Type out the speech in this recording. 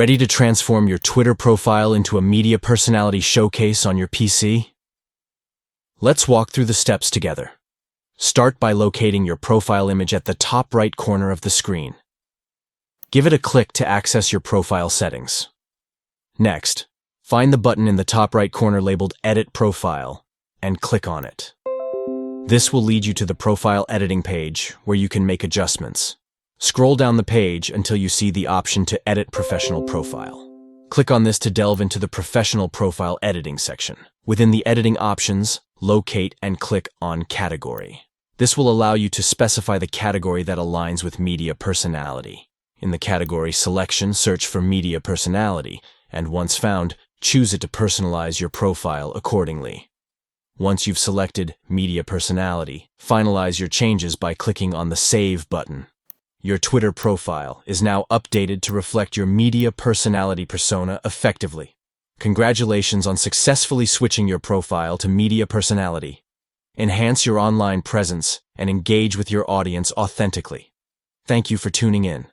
Ready to transform your Twitter profile into a media personality showcase on your PC? Let's walk through the steps together. Start by locating your profile image at the top right corner of the screen. Give it a click to access your profile settings. Next, find the button in the top right corner labeled Edit Profile and click on it. This will lead you to the profile editing page where you can make adjustments. Scroll down the page until you see the option to edit professional profile. Click on this to delve into the professional profile editing section. Within the editing options, locate and click on Category. This will allow you to specify the category that aligns with media personality. In the category selection, search for media personality, and once found, choose it to personalize your profile accordingly. Once you've selected media personality, finalize your changes by clicking on the Save button. Your Twitter profile is now updated to reflect your media personality persona effectively. Congratulations on successfully switching your profile to media personality. Enhance your online presence and engage with your audience authentically. Thank you for tuning in.